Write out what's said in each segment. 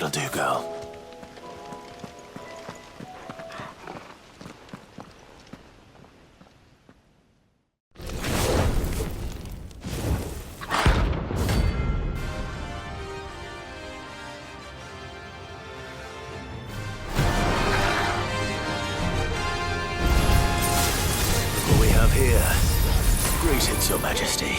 That'll do, girl. What we have here? Greetings, Your Majesty.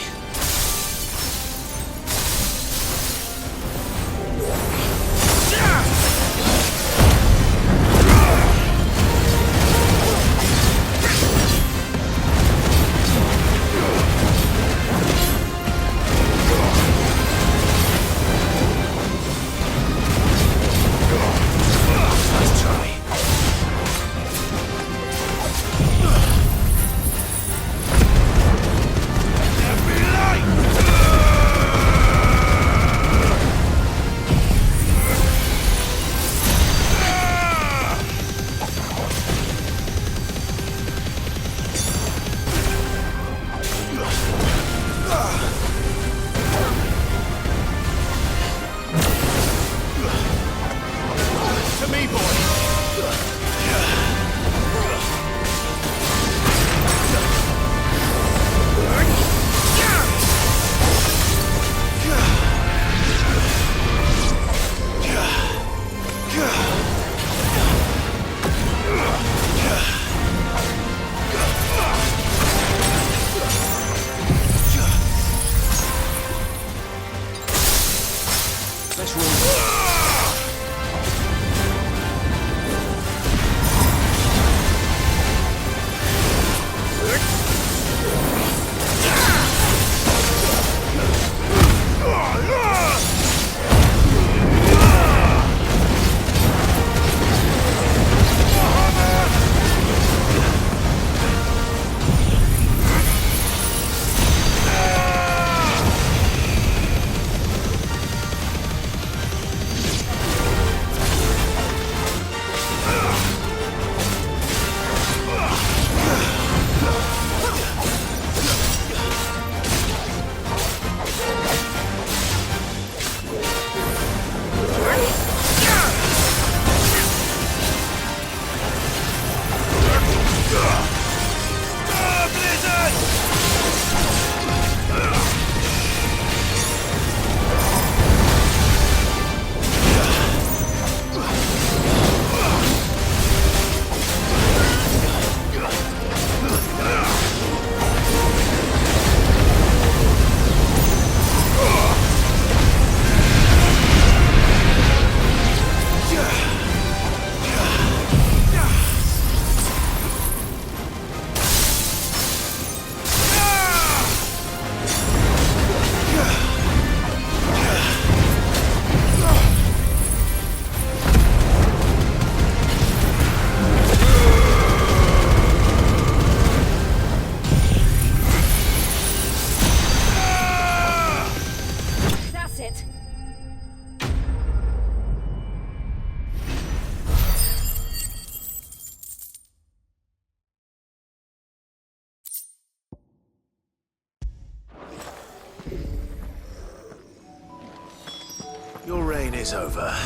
Your reign is over.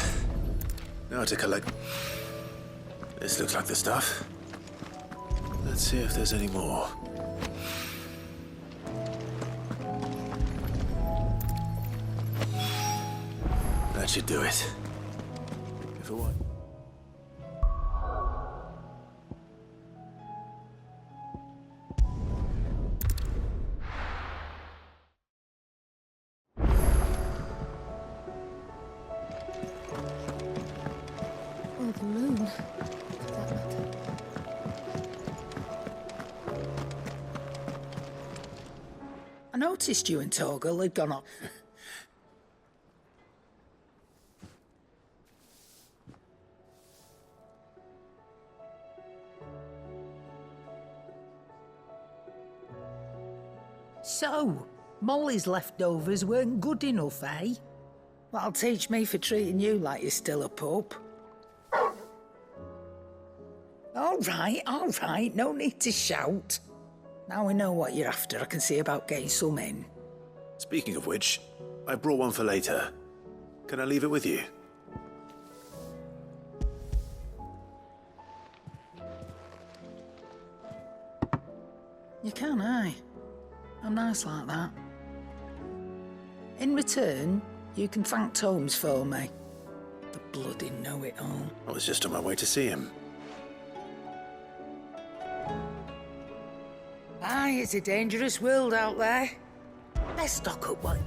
Now to collect... This looks like the stuff. Let's see if there's any more. That should do it. If it were... I noticed you and Torgal had gone up. So, Molly's leftovers weren't good enough, eh? That'll teach me for treating you like you're still a pup. All right, no need to shout. Now we know what you're after, I can see about getting some in. Speaking of which, I brought one for later. Can I leave it with you? You can, aye. I'm nice like that. In return, you can thank Tomes for me. The bloody know-it-all. I was just on my way to see him. Aye, it's a dangerous world out there. Let's stock up one.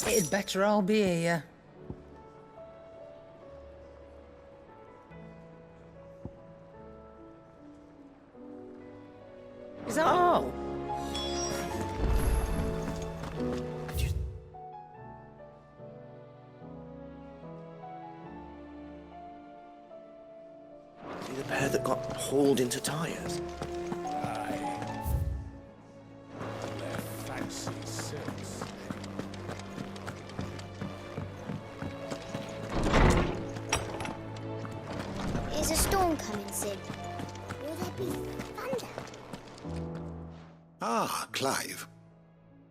It'd better all be here. Is that all? See the pair that got hauled into tyres? Aye. Their fancy silks. Is a storm coming, Sid? Will there be thunder? Ah, Clive.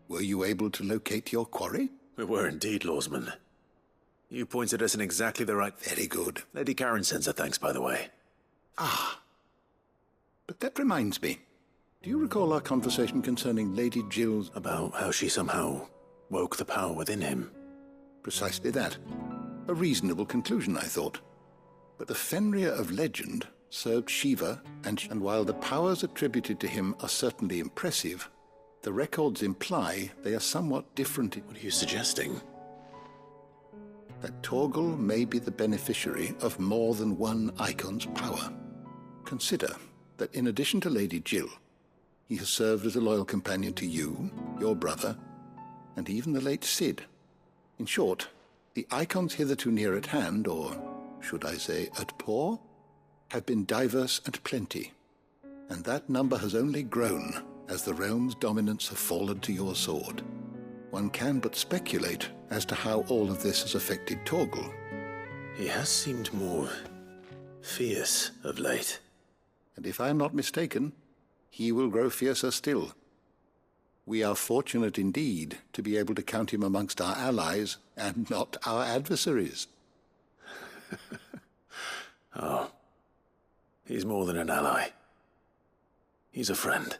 Were you able to locate your quarry? We were indeed, Lawsman. You pointed us in exactly the right... Very good. Lady Karen sends her thanks, by the way. Ah. But that reminds me. Do you recall our conversation concerning Lady Jill's... About how she somehow woke the power within him. Precisely that. A reasonable conclusion, I thought. But the Fenrir of legend served Shiva, and while the powers attributed to him are certainly impressive, the records imply they are somewhat different. What are you suggesting? That Torgal may be the beneficiary of more than one icon's power. Consider that in addition to Lady Jill, he has served as a loyal companion to you, your brother, and even the late Sid. In short, the icons hitherto near at hand, or should I say at paw, have been diverse and plenty, and that number has only grown as the realm's dominance have fallen to your sword. One can but speculate as to how all of this has affected Torgal. He has seemed more fierce of late. And if I am not mistaken, he will grow fiercer still. We are fortunate indeed to be able to count him amongst our allies and not our adversaries. Oh, he's more than an ally. He's a friend.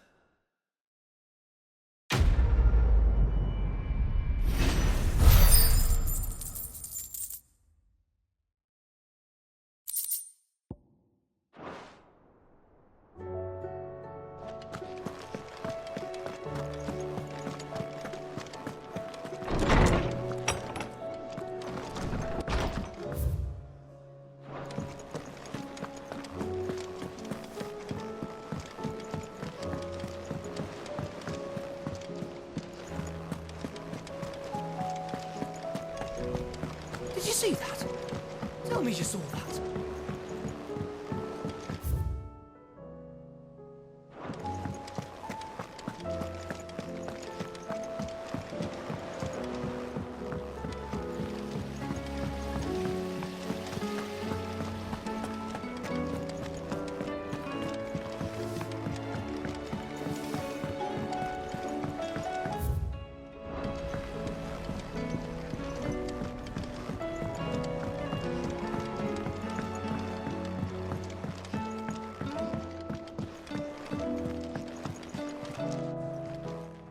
Did you see that? Tell me you saw that.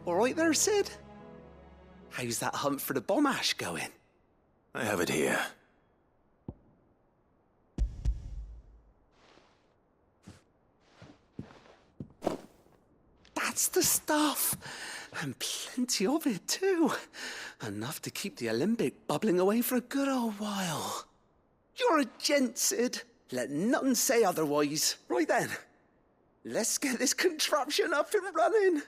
All right there, Sid? How's that hunt for the bomb ash going? I have it here. That's the stuff. And plenty of it, too. Enough to keep the Olympic bubbling away for a good old while. You're a gent, Sid. Let nothing say otherwise. Right then, let's get this contraption up and running.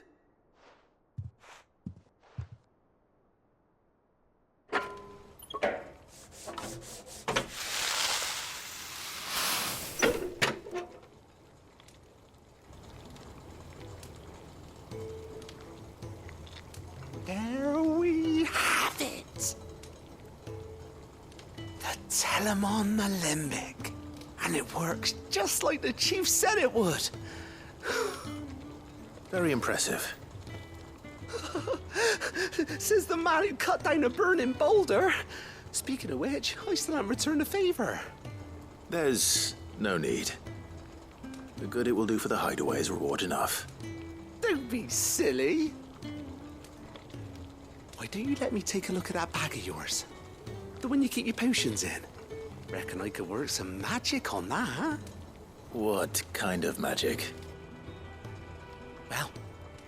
There we have it. The Telemon Alembic. And it works just like the chief said it would. Very impressive. Says the man who cut down a burning boulder. Speaking of which, I still haven't returned the favor. There's no need. The good it will do for the hideaway is reward enough. Don't be silly. Why don't you let me take a look at that bag of yours? The one you keep your potions in. Reckon I could work some magic on that. What kind of magic? Well,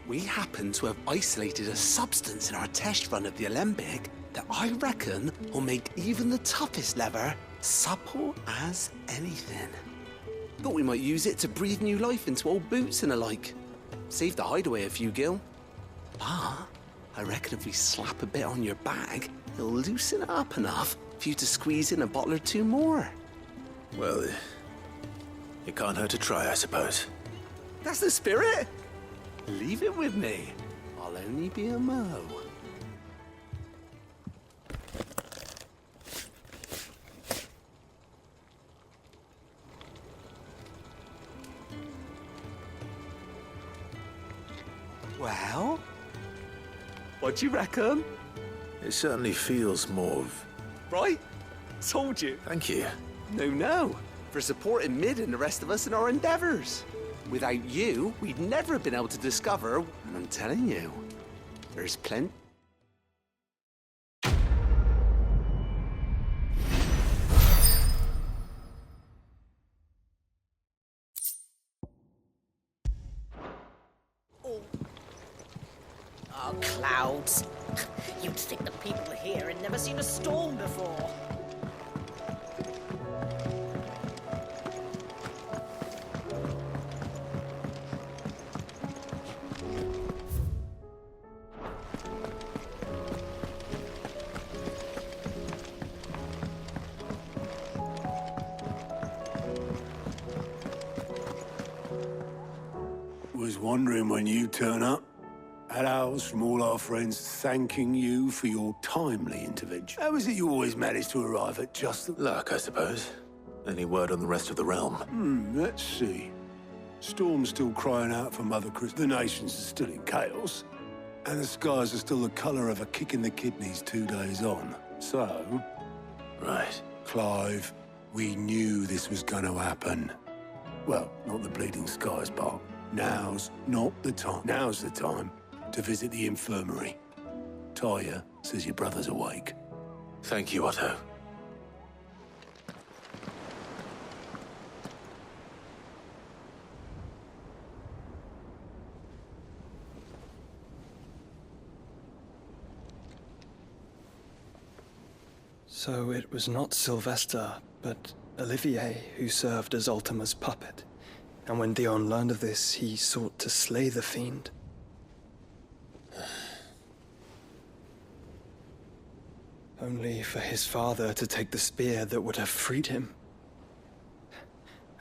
we happen to have isolated a substance in our test run of the Alembic that I reckon will make even the toughest lever supple as anything. Thought we might use it to breathe new life into old boots and the like. Save the hideaway a few gil. But I reckon if we slap a bit on your bag, it'll loosen it up enough for you to squeeze in a bottle or two more. Well, it can't hurt to try, I suppose. That's the spirit. Leave it with me. I'll only be a mo. Well, what do you reckon? It certainly feels more... Right? Told you. Thank you. No. For supporting Mid and the rest of us in our endeavors. Without you, we'd never have been able to discover, and I'm telling you, there's plenty. Oh, clouds. You'd think the people here had never seen a storm before. Was wondering when you turn up. Hellos from all our friends thanking you for your timely intervention. How is it you always manage to arrive at just the... Luck, I suppose. Any word on the rest of the realm? Let's see. Storm's still crying out for Mother Chris. The nations are still in chaos. And the skies are still the colour of a kick in the kidneys 2 days on. So... Right. Clive, we knew this was going to happen. Well, not the bleeding skies part. Now's not the time. Now's the time to visit the infirmary. Talia says your brother's awake. Thank you, Otto. So it was not Sylvester, but Olivier who served as Ultima's puppet. And when Dion learned of this, he sought to slay the fiend. Only for his father to take the spear that would have freed him.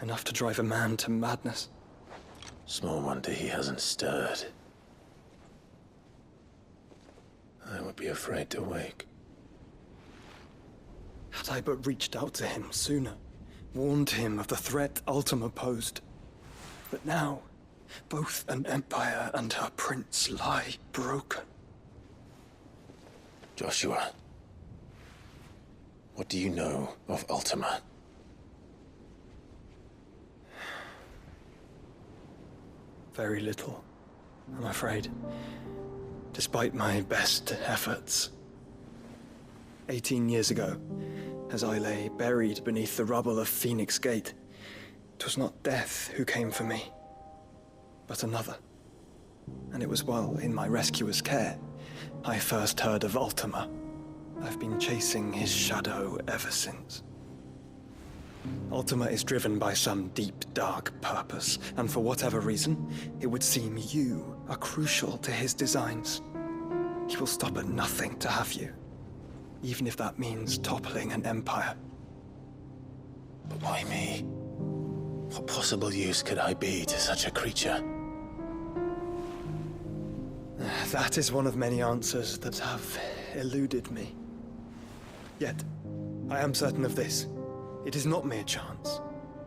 Enough to drive a man to madness. Small wonder he hasn't stirred. I would be afraid to wake. Had I but reached out to him sooner, warned him of the threat Ultima posed. But now, both an empire and her prince lie broken. Joshua, what do you know of Ultima? Very little, I'm afraid. Despite my best efforts. 18 years ago, as I lay buried beneath the rubble of Phoenix Gate, 'twas not death who came for me, but another. And it was while in my rescuer's care, I first heard of Ultima. I've been chasing his shadow ever since. Ultima is driven by some deep, dark purpose, and for whatever reason, it would seem you are crucial to his designs. He will stop at nothing to have you, even if that means toppling an empire. But why me? What possible use could I be to such a creature? That is one of many answers that have eluded me. Yet, I am certain of this. It is not mere chance.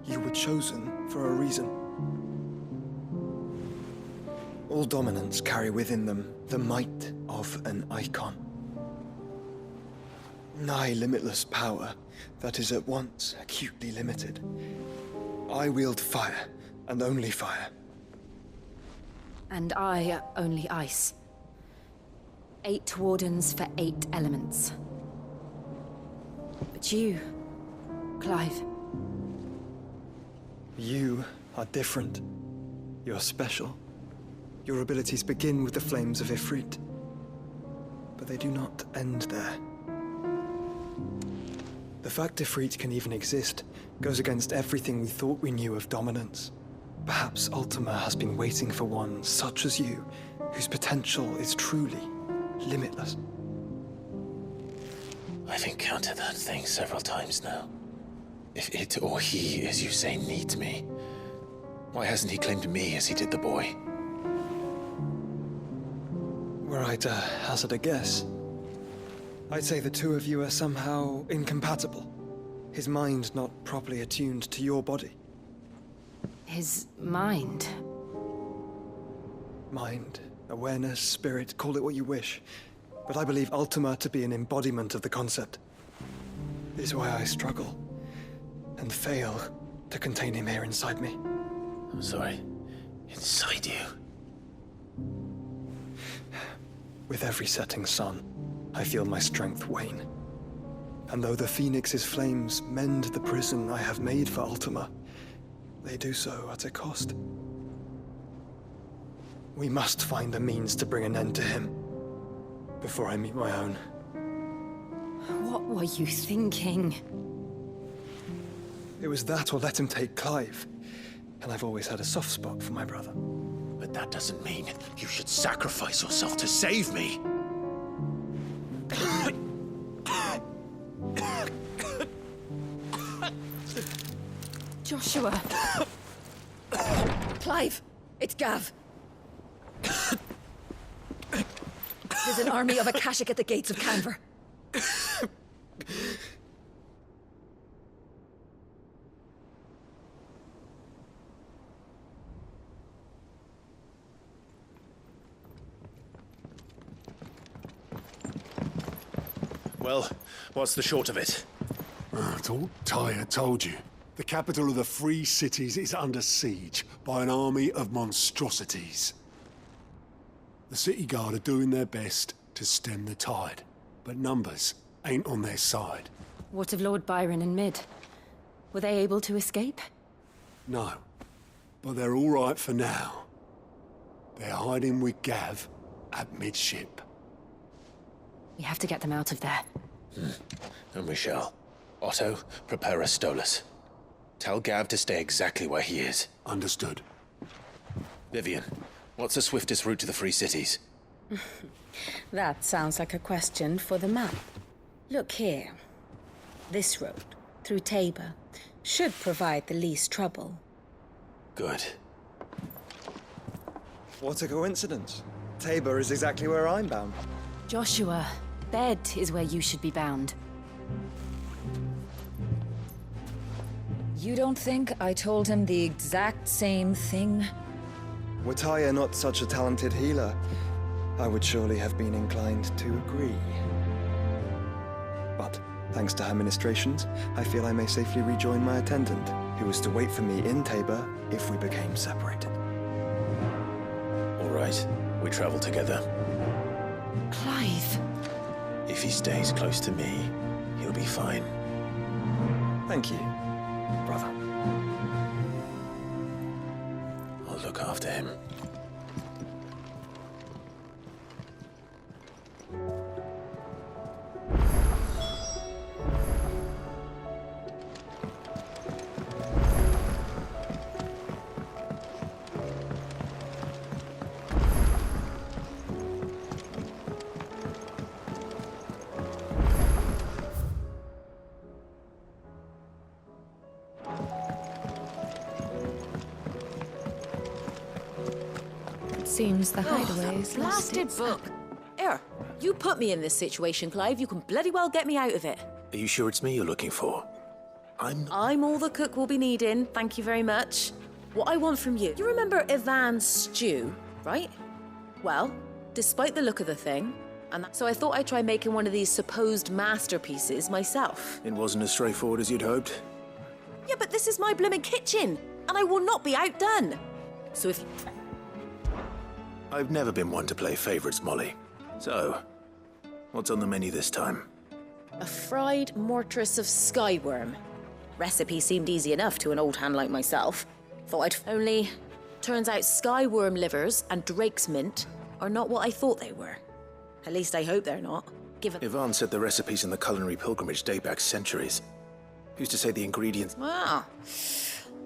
you were chosen for a reason. All dominants carry within them the might of an icon. Nigh limitless power that is at once acutely limited. I wield fire, and only fire. And I only ice. 8 wardens for 8 elements. But you, Clive. You are different. You're special. Your abilities begin with the flames of Ifrit. But they do not end there. The fact Ifrit can even exist goes against everything we thought we knew of dominance. Perhaps Ultima has been waiting for one such as you, whose potential is truly limitless. I've encountered that thing several times now. If it or he, as you say, needs me, why hasn't he claimed me as he did the boy? Were I to hazard a guess, I'd say the two of you are somehow incompatible. His mind not properly attuned to your body. His mind. Mind, awareness, spirit, call it what you wish. But I believe Ultima to be an embodiment of the concept. This is why I struggle and fail to contain him here inside me. I'm sorry. Inside you? With every setting sun, I feel my strength wane. And though the Phoenix's flames mend the prison I have made for Ultima, they do so at a cost. We must find a means to bring an end to him before I meet my own. What were you thinking? It was that or let him take Clive. And I've always had a soft spot for my brother. But that doesn't mean you should sacrifice yourself to save me. Joshua. Clive, it's Gav. There's an army of Akashic at the gates of Canver. Well, what's the short of it? I thought Tyre told you. The capital of the Free Cities is under siege by an army of monstrosities. The city guard are doing their best to stem the tide, but numbers ain't on their side. What of Lord Byron and Mid? Were they able to escape? No, but they're all right for now. They're hiding with Gav at midship. We have to get them out of there. And we shall. Otto, prepare a Stolas. Tell Gav to stay exactly where he is. Understood. Vivian, what's the swiftest route to the Free Cities? That sounds like a question for the map. Look here. This road, through Tabor, should provide the least trouble. Good. What a coincidence. Tabor is exactly where I'm bound. Joshua, bed is where you should be bound. You don't think I told him the exact same thing? Were Tyre not such a talented healer, I would surely have been inclined to agree. But, thanks to her ministrations, I feel I may safely rejoin my attendant, who was to wait for me in Tabor if we became separated. All right, we travel together. Clive. If he stays close to me, he'll be fine. Thank you, brother. I'll look after him. Seems the hideaway is Blasted book. Here, you put me in this situation, Clive. You can bloody well get me out of it. Are you sure it's me you're looking for? I'm all the cook will be needing, thank you very much. What I want from you remember Ivan's stew, right? Well, despite the look of the thing, so I thought I'd try making one of these supposed masterpieces myself. It wasn't as straightforward as you'd hoped. Yeah, but this is my blooming kitchen, and I will not be outdone. So if... I've never been one to play favourites, Molly. So, what's on the menu this time? A fried mortress of skyworm. Recipe seemed easy enough to an old hand like myself. Thought I'd... Only, turns out skyworm livers and drake's mint are not what I thought they were. At least I hope they're not, given... Ivan said the recipes in the culinary pilgrimage date back centuries. Who's to say the ingredients... Ah,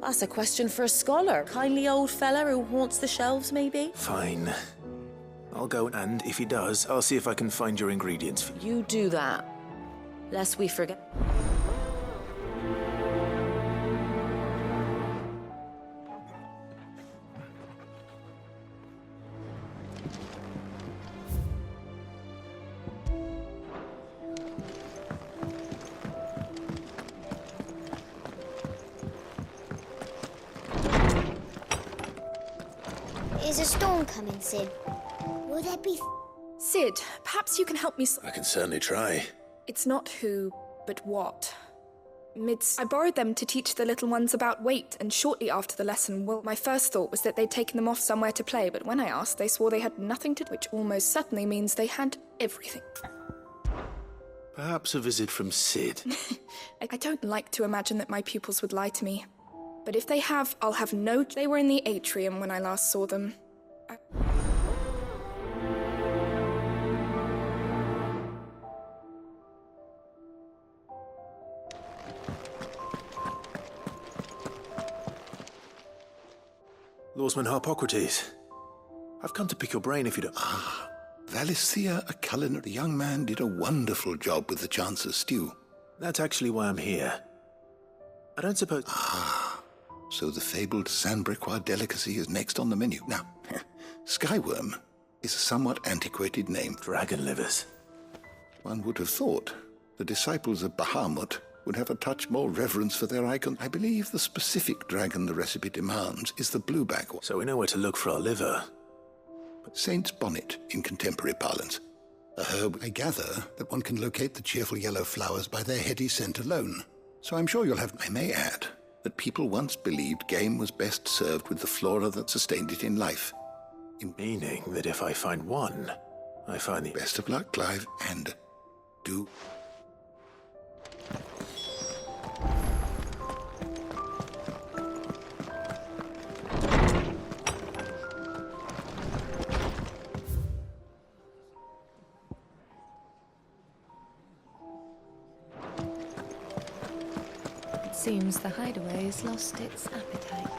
that's a question for a scholar. Kindly old fella who haunts the shelves, maybe? Fine. I'll go, and if he does, I'll see if I can find your ingredients for you. You do that, lest we forget. Is a storm coming, Sid? Will there be... Sid, perhaps you can help me... I can certainly try. It's not who, but what. I borrowed them to teach the little ones about weight, and shortly after the lesson, well, my first thought was that they'd taken them off somewhere to play, but when I asked, they swore they had nothing to do, which almost certainly means they had everything. Perhaps a visit from Sid. I don't like to imagine that my pupils would lie to me. But if they have, I'll have no... They were in the atrium when I last saw them. Lawsman Harpocrates. I've come to pick your brain if you don't... Ah, Valicia, a culinary. The young man did a wonderful job with the Chance's stew. That's actually why I'm here. I don't suppose... Ah, so the fabled Sandbricois delicacy is next on the menu. Now, skyworm is a somewhat antiquated name. Dragon livers. One would have thought the disciples of Bahamut would have a touch more reverence for their icon. I believe the specific dragon the recipe demands is the blueback one. So we know where to look for our liver. Saint's bonnet in contemporary parlance. A herb, I gather, that one can locate the cheerful yellow flowers by their heady scent alone. So I'm sure you'll have... I may add that people once believed game was best served with the flora that sustained it in life. Meaning that if I find one, I find the... Best of luck, Clive, and do... Seems the hideaway has lost its appetite.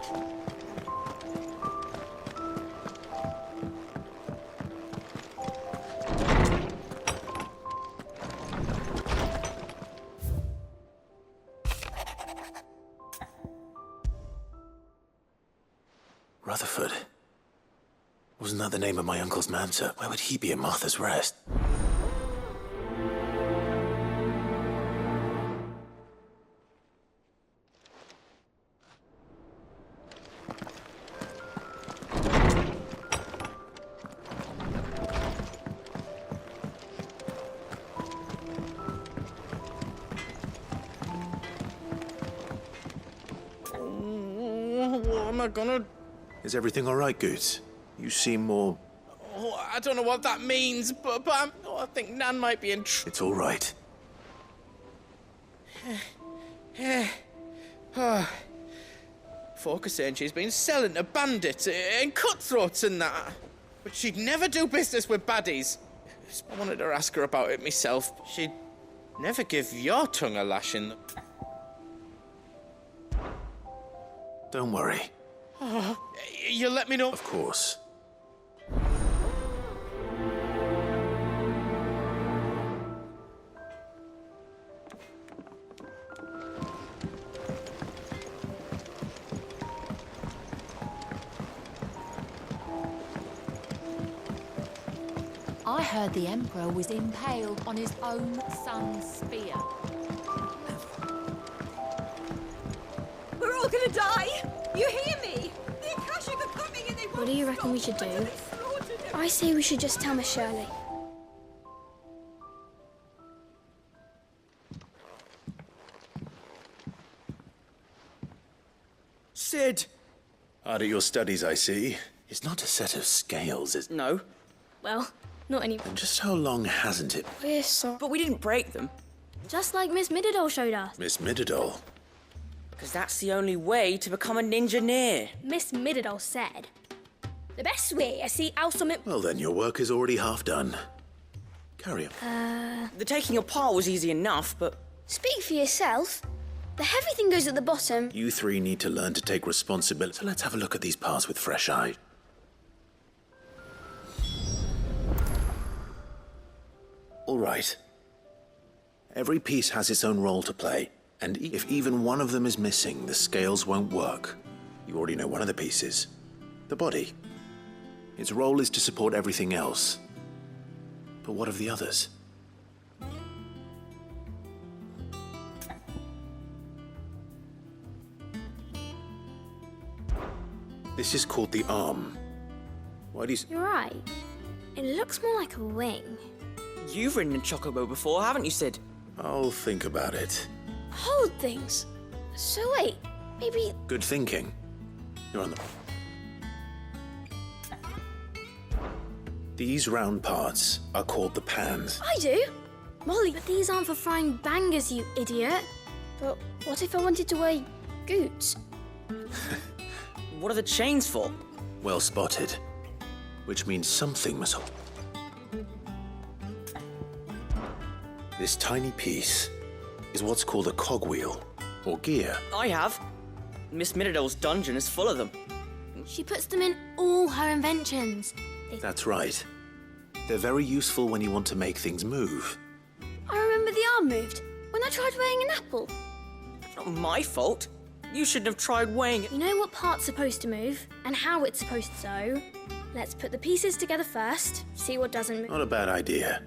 Rutherford. Wasn't that the name of my uncle's manser? Where would he be at Martha's Rest? Is everything all right, Goots? You seem more... Oh, I don't know what that means, but I think Nan might be in trouble. It's all right. Folk are saying she's been selling to bandits and cutthroats and that. But she'd never do business with baddies. I wanted to ask her about it myself, but she'd never give your tongue a lashing. Don't worry. Oh, you'll let me know? Of course. I heard the Emperor was impaled on his own son's spear. die! You hear me? The Akashic are coming and they won't. What do you reckon we should do? I say we should just tell Miss Shirley. Sid! Hard at your studies, I see. It's not a set of scales, is it? No. Well, not anymore. And just how long hasn't it? We're sorry. But we didn't break them. Just like Miss Middledore showed us. Miss Midadol. Because that's the only way to become a ninja-neer. Miss Middledore said, the best way I see our summit. Well, then your work is already half done. Carry on. The taking apart was easy enough, but... Speak for yourself. The heavy thing goes at the bottom. You three need to learn to take responsibility. So let's have a look at these parts with fresh eyes. All right. Every piece has its own role to play, and if even one of them is missing, the scales won't work. You already know one of the pieces. The body. Its role is to support everything else. But what of the others? This is called the arm. Why do you... You're right. It looks more like a wing. You've ridden a chocobo before, haven't you, Sid? I'll think about it. Hold things. So wait, maybe... Good thinking. You're on the... These round parts are called the pans. I do. Molly, but these aren't for frying bangers, you idiot. But what if I wanted to wear goots? What are the chains for? Well spotted. Which means something must... This tiny piece is what's called a cogwheel, or gear. I have. Miss Middledor's dungeon is full of them. She puts them in all her inventions. That's right. They're very useful when you want to make things move. I remember the arm moved when I tried weighing an apple. It's not my fault. You shouldn't have tried weighing it. You know what part's supposed to move and how it's supposed to. So, let's put the pieces together first, see what doesn't move. Not a bad idea.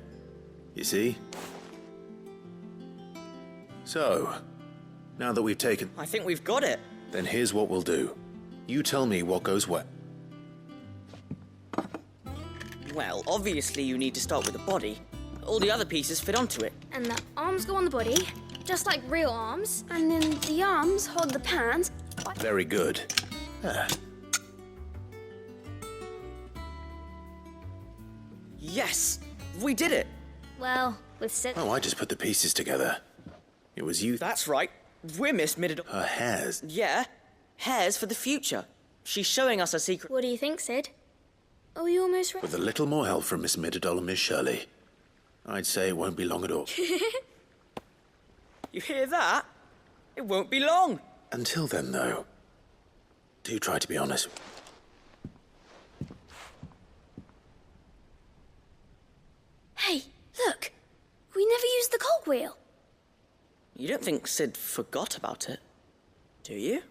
You see? So, now that we've taken... I think we've got it. Then here's what we'll do. You tell me what goes where. Well, obviously you need to start with the body. All the other pieces fit onto it. And the arms go on the body, just like real arms. And then the arms hold the pans. Very good. Yes! We did it! Well, with Oh, I just put the pieces together. It was you... That's right. We're Miss Middledore. Her hairs. Yeah. Hairs for the future. She's showing us a secret. What do you think, Sid? Are you almost ready? With a little more help from Miss Middledore and Miss Shirley, I'd say it won't be long at all. You hear that? It won't be long. Until then, though, do try to be honest. Hey, look! We never used the cogwheel. You don't think Sid forgot about it, do you?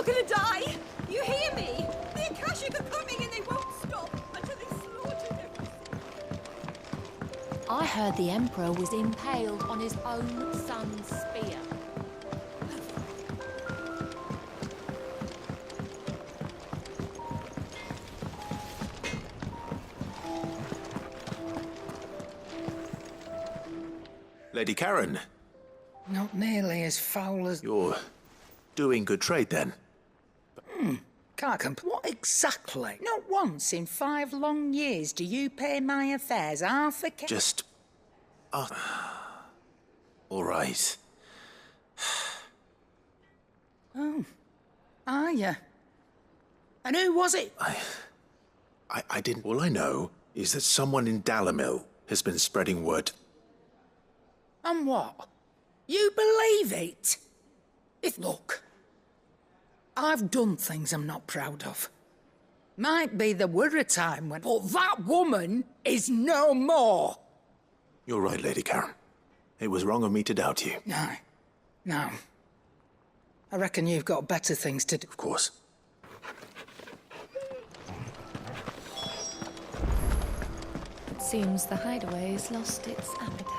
Gonna die! You hear me? The Akashic are coming and they won't stop until they slaughtered everything. I heard the Emperor was impaled on his own son's spear. Lady Karen. Not nearly as foul as... You're doing good trade, then. Can't complain. What exactly? Not once in 5 long years do you pay my affairs half a ca... Just... all right. Oh. Are you? And who was it? I didn't... All I know is that someone in Dalamil has been spreading word. And what? You believe it? Look, I've done things I'm not proud of. Might be there were a time when... But that woman is no more! You're right, Lady Karen. It was wrong of me to doubt you. No. I reckon you've got better things to do. Of course. It seems the hideaway's lost its appetite.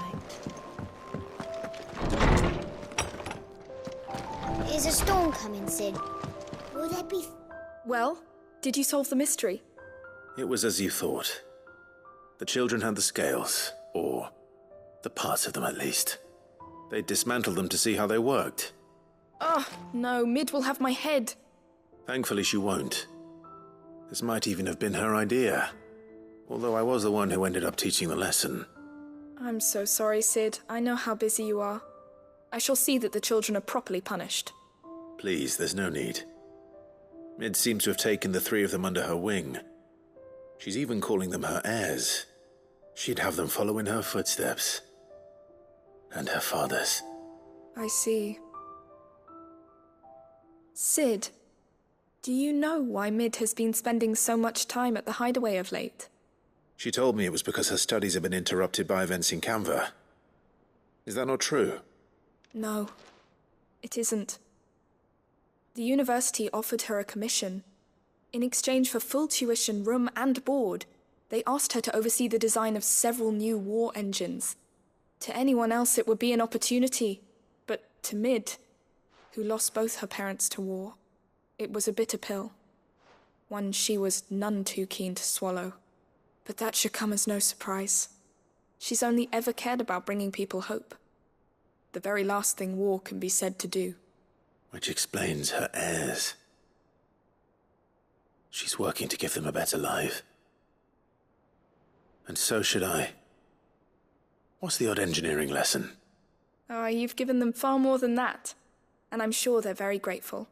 Is a storm coming, Sid? Will there be... Well, did you solve the mystery? It was as you thought. The children had the scales, or the parts of them at least. They dismantled them to see how they worked. Oh, no, Mid will have my head. Thankfully she won't. This might even have been her idea. Although I was the one who ended up teaching the lesson. I'm so sorry, Sid. I know how busy you are. I shall see that the children are properly punished. Please, there's no need. Mid seems to have taken the three of them under her wing. She's even calling them her heirs. She'd have them follow in her footsteps. And her father's. I see. Sid, do you know why Mid has been spending so much time at the hideaway of late? She told me it was because her studies have been interrupted by events in Canva. Is that not true? No, it isn't. The university offered her a commission. In exchange for full tuition, room and board, they asked her to oversee the design of several new war engines. To anyone else it would be an opportunity, but to Mid, who lost both her parents to war, it was a bitter pill. One she was none too keen to swallow. But that should come as no surprise. She's only ever cared about bringing people hope. The very last thing war can be said to do. Which explains her heirs. She's working to give them a better life. And so should I. What's the odd engineering lesson? Oh, you've given them far more than that. And I'm sure they're very grateful.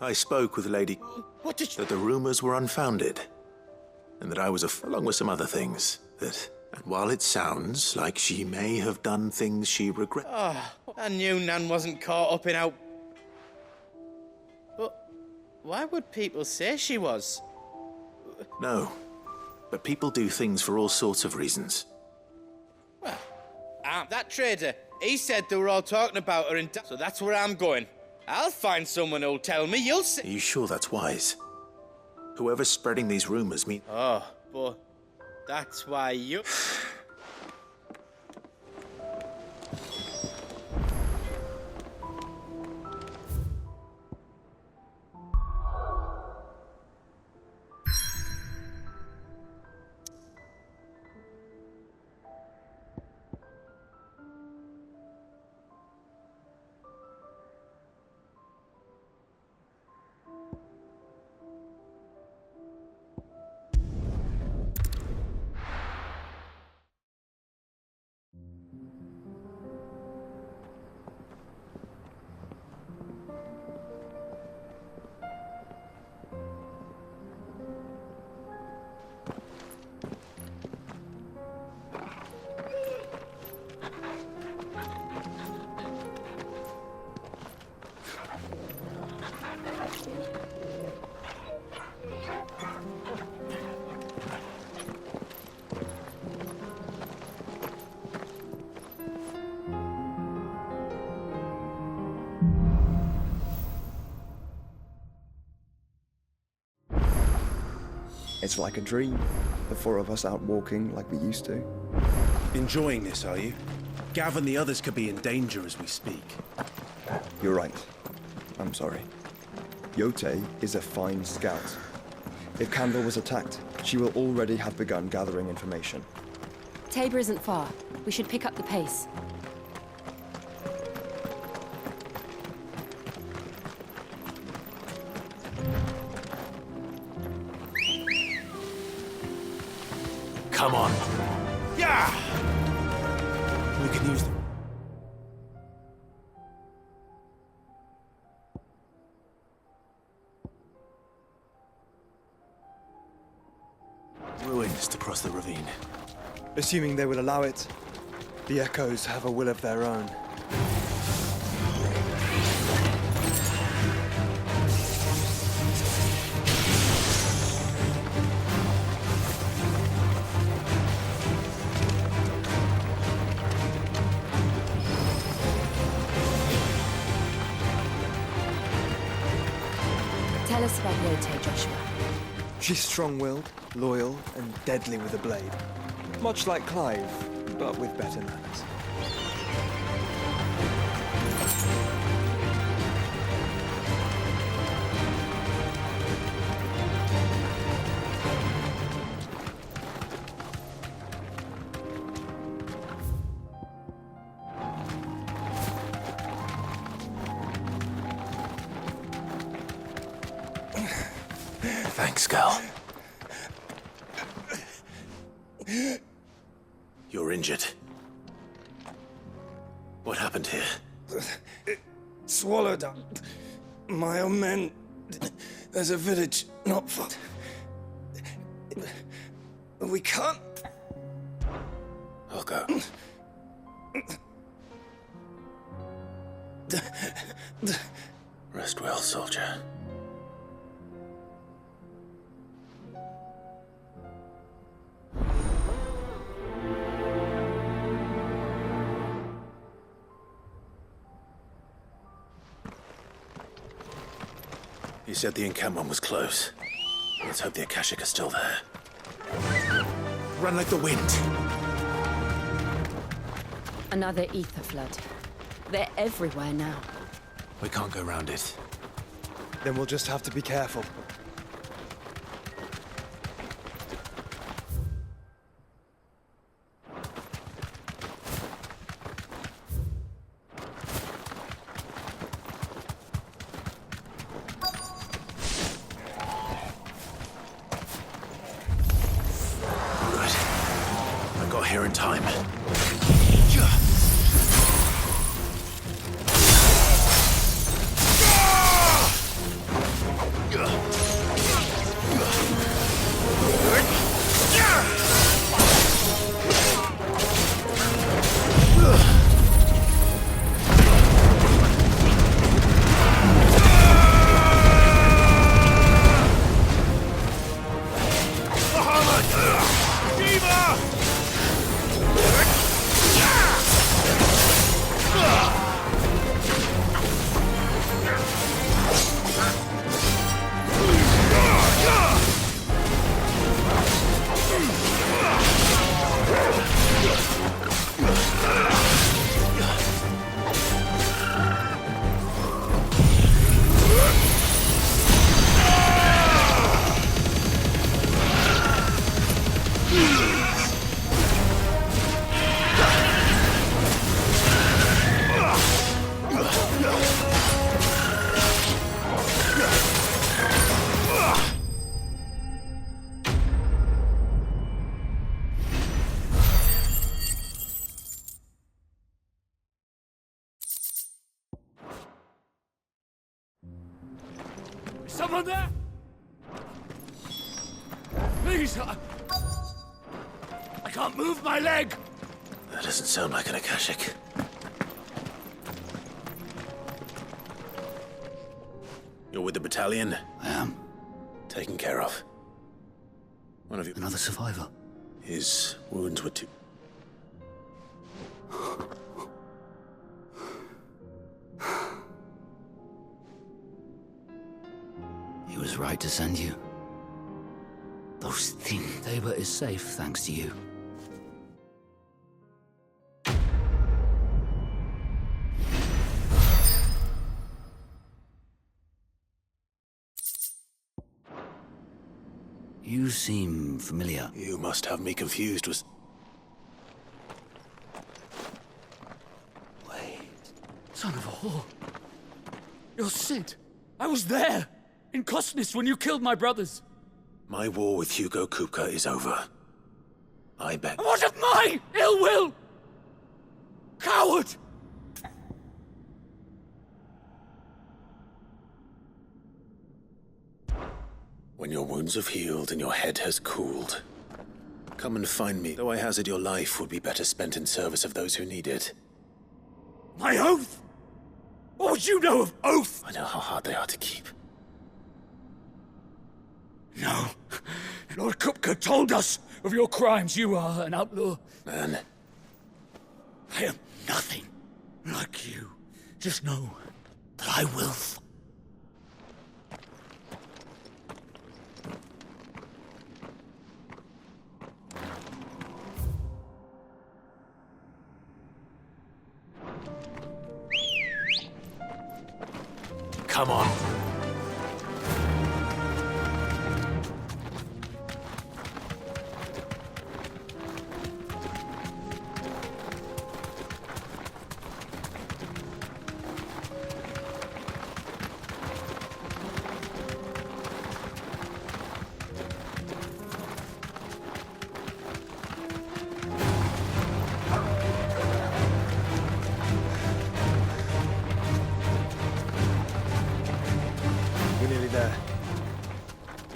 I spoke with Lady... What did you... That the rumors were unfounded. And that I was along with some other things. And while it sounds like she may have done things she regrets... Oh, I knew Nan wasn't caught up in how... But why would people say she was? No. But people do things for all sorts of reasons. Well, that trader, he said they were all talking about her in... So that's where I'm going. I'll find someone who'll tell me, you'll see. Are you sure that's wise? Whoever's spreading these rumors mean... Oh, but that's why you... It's like a dream. The four of us out walking like we used to. Enjoying this, are you? Gav and the others could be in danger as we speak. You're right. I'm sorry. Yote is a fine scout. If Candle was attacked, she will already have begun gathering information. Tabor isn't far. We should pick up the pace. Come on. Yeah! We can use them. Ruins to cross the ravine. Assuming they will allow it, the echoes have a will of their own. Tell us about Yote, Joshua. She's strong-willed, loyal, and deadly with a blade. Much like Clive, but with better manners. Thanks, girl. You're injured. What happened here? It swallowed up my own men. There's a village not far. We can't. I'll go. Rest well, soldier. He said the encampment was close. Let's hope the Akashic are still there. Run like the wind. Another ether flood. They're everywhere now. We can't go round it. Then we'll just have to be careful. Here in time. Someone there? Please, I can't move my leg. That doesn't sound like an Akashic. You're with the battalion? I am. Taken care of. One of you... Another survivor. His wounds were too... He was right to send you. Those things. Tabor is safe thanks to you. You seem familiar. You must have me confused with... Son of a whore. You're Sid. I was there, in Kosnis, when you killed my brothers. My war with Hugo Kupka is over. I bet... And what of my ill will? Coward! When your wounds have healed and your head has cooled, come and find me. Though I hazard your life would be better spent in service of those who need it. My oath? What would you know of oath? I know how hard they are to keep. No. Lord Kupka told us of your crimes. You are an outlaw. Man. I am nothing like you. Just know that I will. Come on.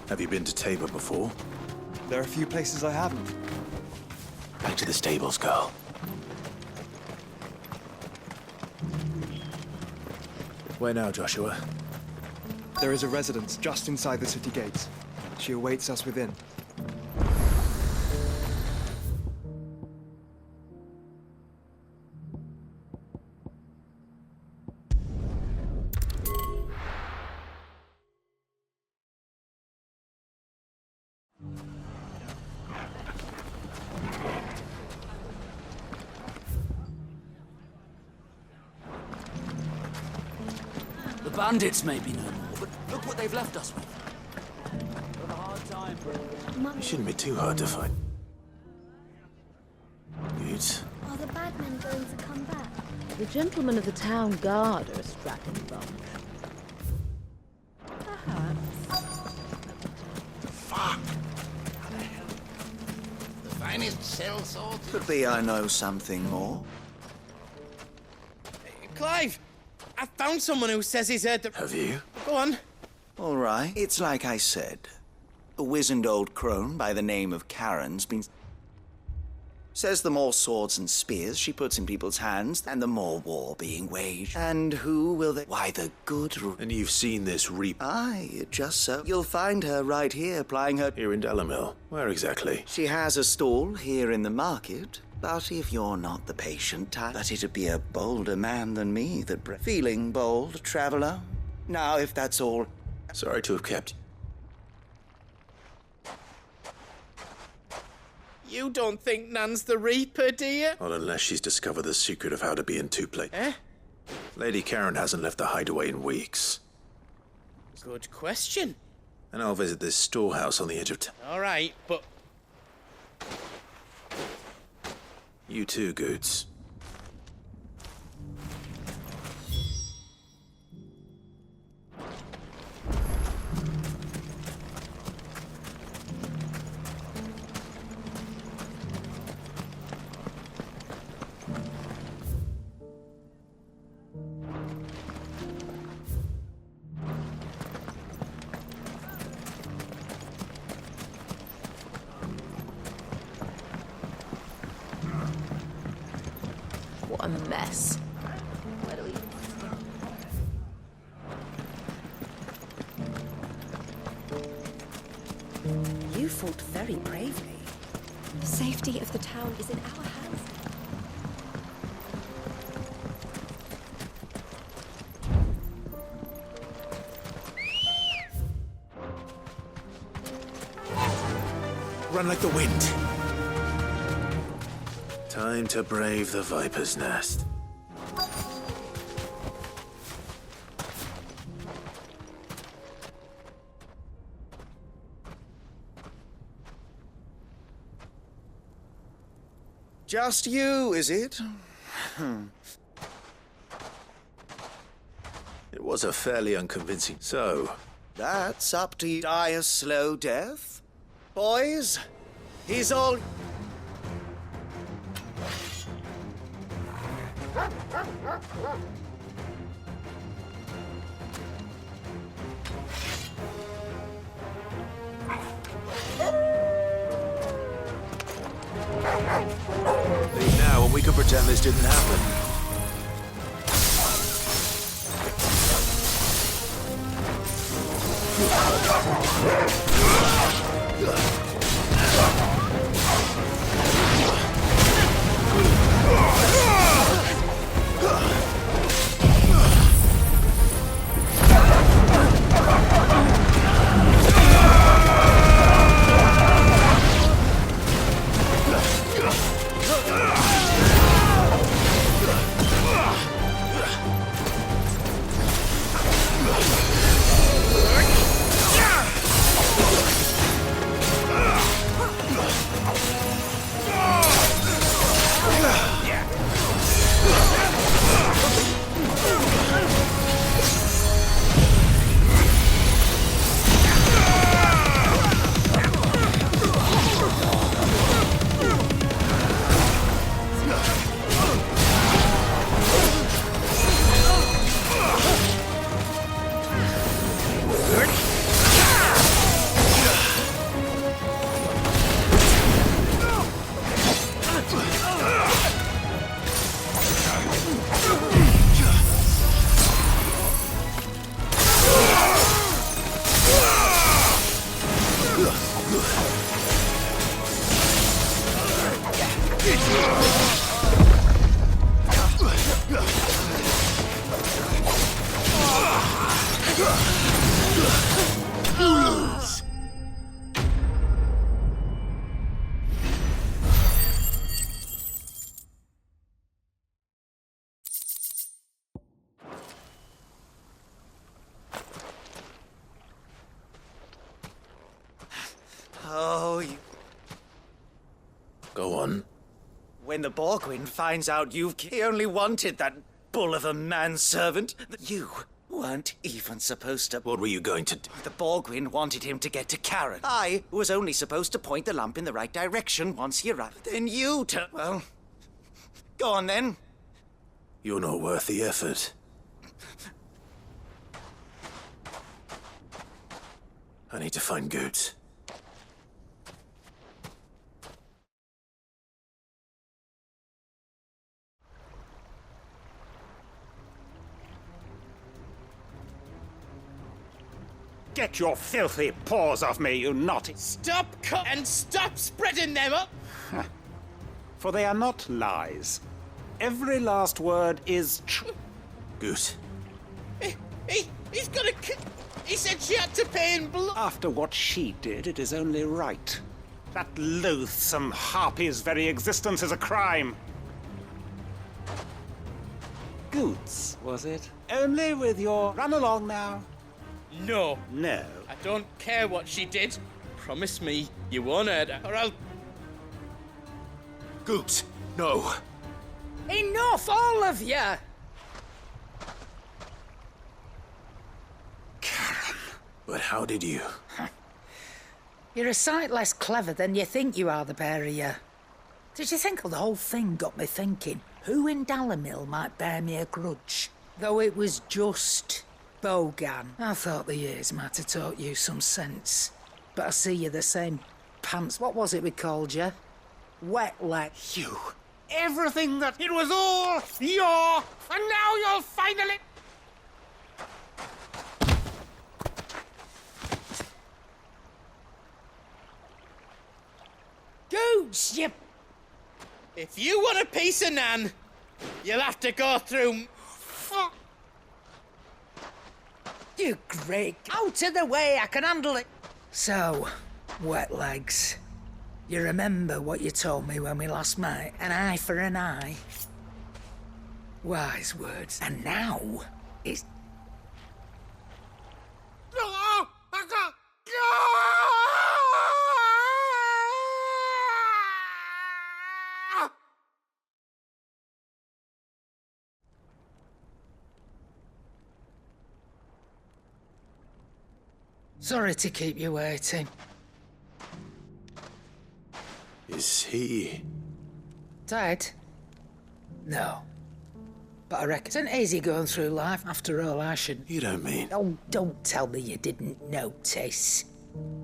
Have you been to Tabor before? There are a few places I haven't. Back to the stables, girl. Where now, Joshua? There is a residence just inside the city gates. She awaits us within. The bandits may be no more, but look what they've left us with. Got a hard time. It shouldn't be too hard to find. Dudes. Are the bad men going to come back? The gentlemen of the town guard are a strapping bunch. Fuck! How the hell? The finest cell swords? Could be I know something more. Clive! I found someone who says he's heard the... Have you? Go on. All right. It's like I said. A wizened old crone by the name of Karen's been... Says the more swords and spears she puts in people's hands, and the more war being waged. And who will they... Why, the good... And you've seen this Reap... Aye, just so. You'll find her right here, plying her... Here in Delamil. Where exactly? She has a stall here in the market. But if you're not the patient type, that it'd be a bolder man than me that... Feeling bold, traveler? Now, if that's all... Sorry to have kept... You don't think Nan's the Reaper, do you? Not unless she's discovered the secret of how to be in two places. Eh? Lady Karen hasn't left the hideaway in weeks. Good question. And I'll visit this storehouse on the edge of town. All right, but... You too, Goods. What a mess. Where do we... You fought very bravely. The safety of the town is in our hands. Run like the wind. Time to brave the Viper's Nest. Just you, is it? It was a fairly unconvincing. So, that's up to you. Die a slow death? Boys, he's all... leave now and we can pretend this didn't happen. Oh, you... Go on. When the Borgwyn finds out he only wanted that bull of a manservant, that you weren't even supposed to... What were you going to do? The Borgwyn wanted him to get to Karen. I was only supposed to point the lamp in the right direction once he arrived. Then you well, go on then. You're not worth the effort. I need to find Goots. Get your filthy paws off me, you naughty... Stop and stop spreading them up! For they are not lies. Every last word is true. Goose. He's gonna... He said she had to pay in blood. After what she did, it is only right. That loathsome harpy's very existence is a crime. Goots, was it? Only with your... Run along now. No. No. I don't care what she did. Promise me you won't hurt her, or I'll... Goots, no. Enough, all of you! Karen. But how did you? You're a sight less clever than you think you are, the pair of you. Did you think the whole thing got me thinking? Who in Dalamil might bear me a grudge? Though it was just... Bogan. I thought the years might have taught you some sense. But I see you're the same pants. What was it we called you? Wet leg. You. Everything that... It was all your... And now you'll finally... Goots, you... If you want a piece of Nan, you'll have to go through... You great... Out of the way, I can handle it. So, wet legs. You remember what you told me when we last met? An eye for an eye. Wise words. And now, it's... Sorry to keep you waiting. Is he... Dead? No. But I reckon it's an easy going through life. After all, I should... You don't mean... Oh, don't tell me you didn't notice.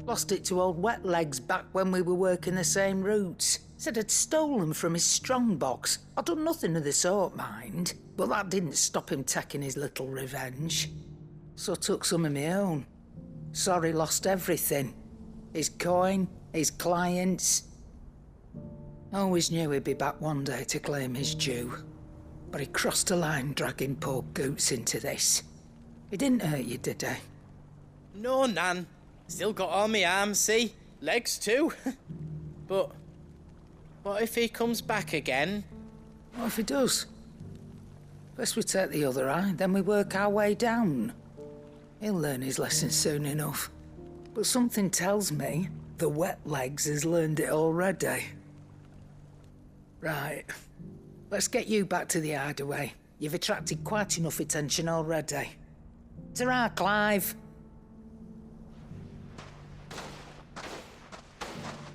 Lost it to old Wet Legs back when we were working the same routes. Said I'd stolen from his strongbox. I'd done nothing of the sort, mind. But that didn't stop him taking his little revenge. So I took some of my own. Sorry, lost everything. His coin, his clients. Always knew he'd be back one day to claim his due. But he crossed a line dragging poor Goots into this. He didn't hurt you, did he? No, Nan. Still got all my arms, see? Legs too. But what if he comes back again? What if he does? First we take the other eye, then we work our way down. He'll learn his lesson soon enough. But something tells me the Wet Legs has learned it already. Right. Let's get you back to the hideaway. You've attracted quite enough attention already. Ta-ra, Clive.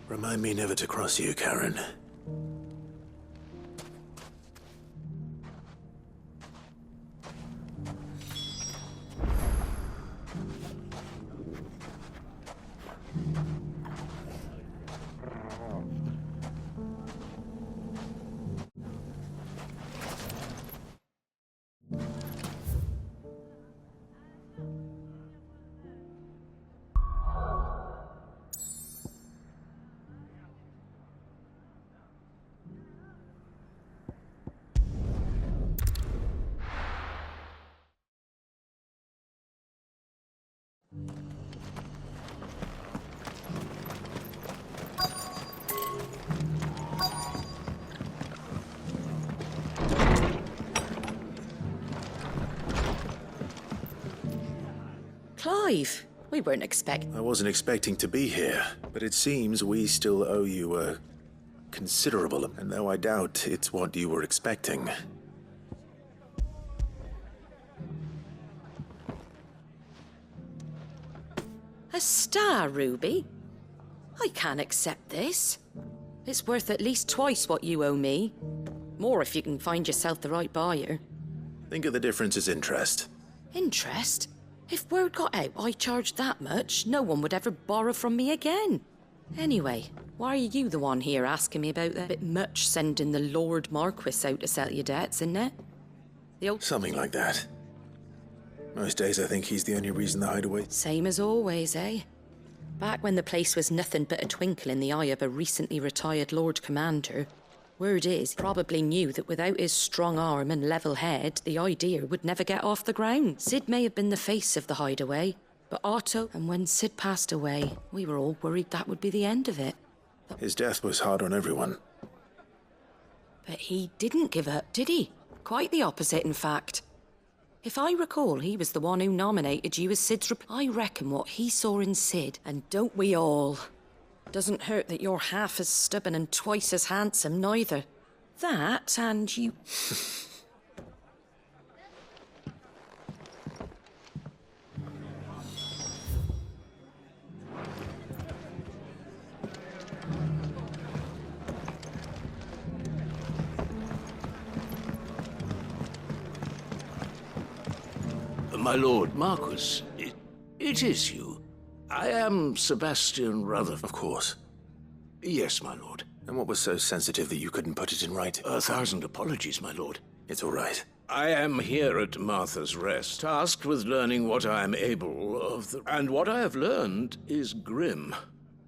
Remind me never to cross you, Karen. Clive, we weren't expecting... I wasn't expecting to be here, but it seems we still owe you a considerable, and though I doubt it's what you were expecting. A star, Ruby? I can't accept this. It's worth at least twice what you owe me. More if you can find yourself the right buyer. Think of the difference as interest. Interest? If word got out I charged that much, no one would ever borrow from me again. Anyway, why are you the one here asking me about that? Bit much sending the Lord Marquis out to settle your debts, isn't it? Something like that. Most days I think he's the only reason the hideaway... Same as always, eh? Back when the place was nothing but a twinkle in the eye of a recently retired Lord Commander, word is, he probably knew that without his strong arm and level head, the idea would never get off the ground. Sid may have been the face of the hideaway, but Otto, and when Sid passed away, we were all worried that would be the end of it. His death was hard on everyone. But he didn't give up, did he? Quite the opposite, in fact. If I recall, he was the one who nominated you as Sid's I reckon what he saw in Sid, and don't we all? Doesn't hurt that you're half as stubborn and twice as handsome, neither. That, and you... My Lord Marquis, it is you. I am Sebastian Rutherford. Of course. Yes, my lord. And what was so sensitive that you couldn't put it in writing? 1,000 apologies, my lord. It's all right. I am here at Martha's Rest, tasked with learning what I am able of the... And what I have learned is grim.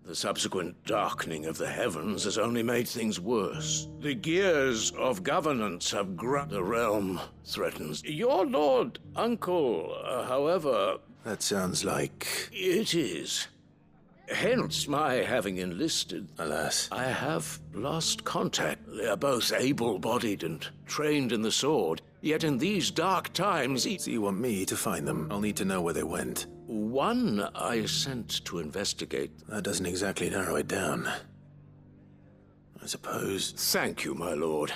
The subsequent darkening of the heavens has only made things worse. The gears of governance have the realm threatens. Your lord, uncle, however... That sounds like... It is. Hence my having enlisted. Alas. I have lost contact. They are both able-bodied and trained in the sword. Yet in these dark times... So you want me to find them? I'll need to know where they went. One I sent to investigate. That doesn't exactly narrow it down. I suppose... Thank you, my lord.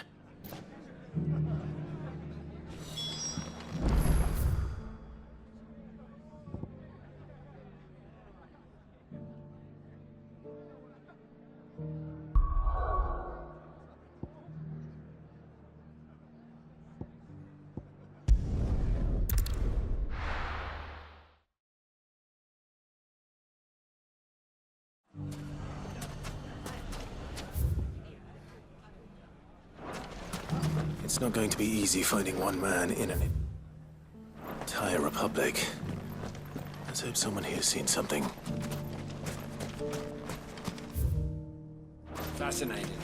It's not going to be easy finding one man in an entire republic. Let's hope someone here's seen something. Fascinating.